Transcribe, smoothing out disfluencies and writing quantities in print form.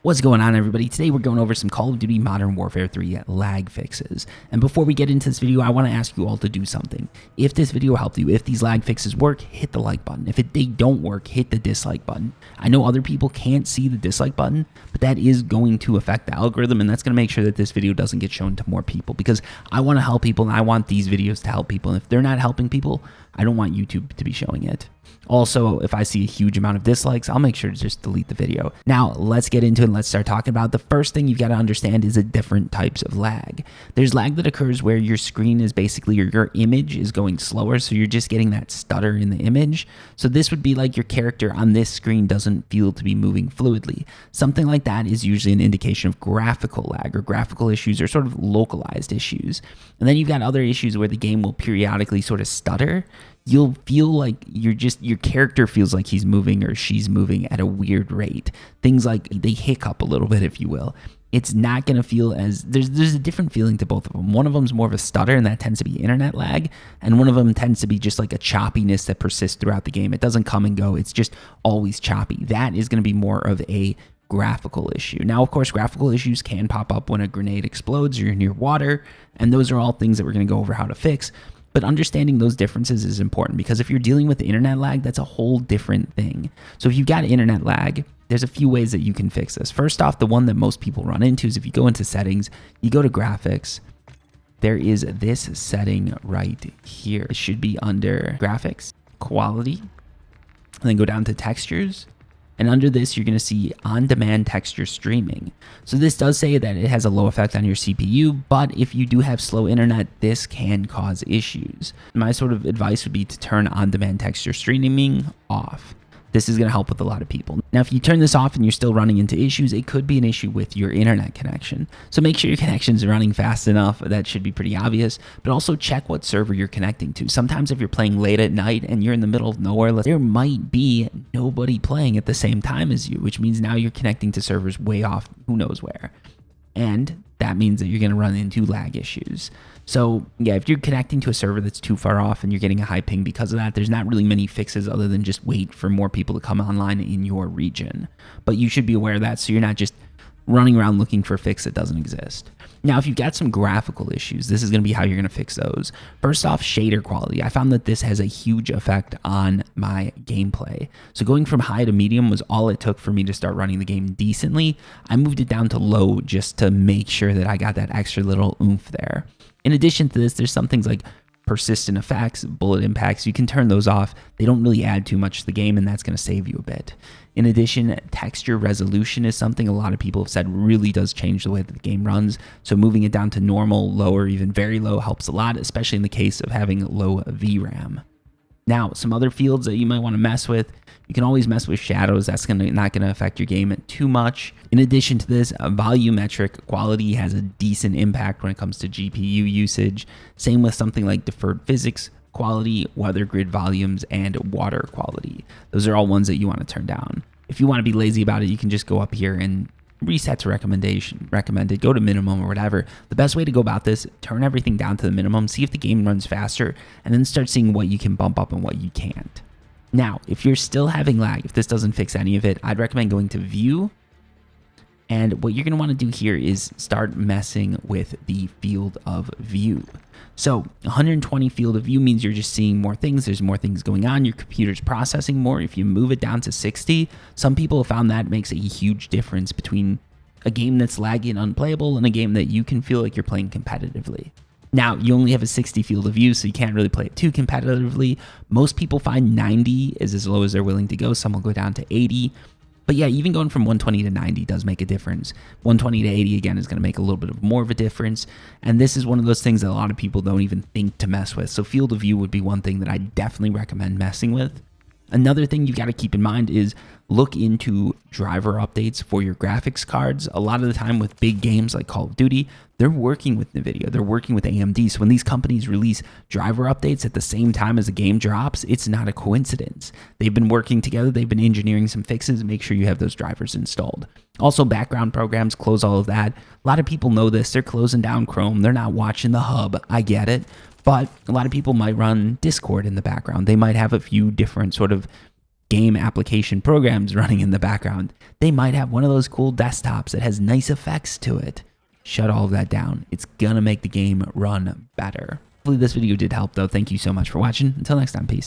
What's going on, everybody? Today we're going over some Call of Duty Modern Warfare 3 lag fixes. And before we get into this video, I want to ask you all to do something. If this video helped you, if these lag fixes work, hit the like button. If they don't work, hit the dislike button. I know other people can't see the dislike button, but that is going to affect the algorithm, and that's going to make sure that this video doesn't get shown to more people, because I want to help people and I want these videos to help people. And if they're not helping people, I don't want YouTube to be showing it. Also, if I see a huge amount of dislikes, I'll make sure to just delete the video. Now, let's get into it and let's start talking about it. The first thing you've got to understand is the different types of lag. There's lag that occurs where your screen is basically, or your image is going slower, so you're just getting that stutter in the image. So this would be like your character on this screen doesn't feel to be moving fluidly. Something like that is usually an indication of graphical lag or graphical issues, or sort of localized issues. And then you've got other issues where the game will periodically sort of stutter. You'll feel like your character feels like he's moving or she's moving at a weird rate. Things like they hiccup a little bit, if you will. It's not going to feel as, there's a different feeling to both of them. One of them's more of a stutter, and that tends to be internet lag. And one of them tends to be just like a choppiness that persists throughout the game. It doesn't come and go. It's just always choppy. That is going to be more of a graphical issue. Now, of course, graphical issues can pop up when a grenade explodes or you're near water. And those are all things that we're going to go over how to fix. But understanding those differences is important, because if you're dealing with internet lag, that's a whole different thing. So if you've got internet lag, there's a few ways that you can fix this. First off, the one that most people run into is if you go into settings, you go to graphics, there is this setting right here. It should be under graphics, quality, and then go down to textures. And under this, you're going to see on-demand texture streaming. So this does say that it has a low effect on your CPU, but if you do have slow internet, this can cause issues. My sort of advice would be to turn on-demand texture streaming off. This is going to help with a lot of people. Now, if you turn this off and you're still running into issues, it could be an issue with your internet connection. So make sure your connection's running fast enough. That should be pretty obvious. But also check what server you're connecting to. Sometimes if you're playing late at night and you're in the middle of nowhere, there might be nobody playing at the same time as you, which means now you're connecting to servers way off who knows where. And that means that you're going to run into lag issues. So yeah, if you're connecting to a server that's too far off and you're getting a high ping because of that, there's not really many fixes other than just wait for more people to come online in your region. But you should be aware of that, so you're not just running around looking for a fix that doesn't exist. Now, if you've got some graphical issues, this is going to be how you're going to fix those. First off, shader quality. I found that this has a huge effect on my gameplay. So going from high to medium was all it took for me to start running the game decently. I moved it down to low just to make sure that I got that extra little oomph there. In addition to this, there's some things like persistent effects, bullet impacts. You can turn those off. They don't really add too much to the game, and that's going to save you a bit. In addition, texture resolution is something a lot of people have said really does change the way that the game runs. So moving it down to normal, low, or even very low helps a lot, especially in the case of having low VRAM. Now, some other fields that you might want to mess with. You can always mess with shadows. That's not going to affect your game too much. In addition to this, volumetric quality has a decent impact when it comes to GPU usage. Same with something like deferred physics quality, weather grid volumes, and water quality. Those are all ones that you want to turn down. If you want to be lazy about it, you can just go up here and reset to recommended, go to minimum or whatever. The best way to go about this, turn everything down to the minimum, see if the game runs faster, and then start seeing what you can bump up and what you can't. Now, if you're still having lag, if this doesn't fix any of it, I'd recommend going to view. And what you're going to want to do here is start messing with the field of view. So 120 field of view means you're just seeing more things. There's more things going on. Your computer's processing more. If you move it down to 60, some people have found that makes a huge difference between a game that's laggy and unplayable and a game that you can feel like you're playing competitively. Now, you only have a 60 field of view, so you can't really play it too competitively. Most people find 90 is as low as they're willing to go. Some will go down to 80. But yeah, even going from 120 to 90 does make a difference. 120 to 80, again, is going to make a little bit more of a difference. And this is one of those things that a lot of people don't even think to mess with. So field of view would be one thing that I definitely recommend messing with. Another thing you got to keep in mind is look into driver updates for your graphics cards. A lot of the time with big games like Call of Duty, they're working with NVIDIA, they're working with AMD. So when these companies release driver updates at the same time as the game drops, it's not a coincidence. They've been working together, they've been engineering some fixes. Make sure you have those drivers installed. Also, background programs, close all of that. A lot of people know this. They're closing down Chrome. They're not watching the hub. I get it. But a lot of people might run Discord in the background. They might have a few different sort of game application programs running in the background. They might have one of those cool desktops that has nice effects to it. Shut all of that down. It's gonna make the game run better. Hopefully this video did help though. Thank you so much for watching. Until next time, peace.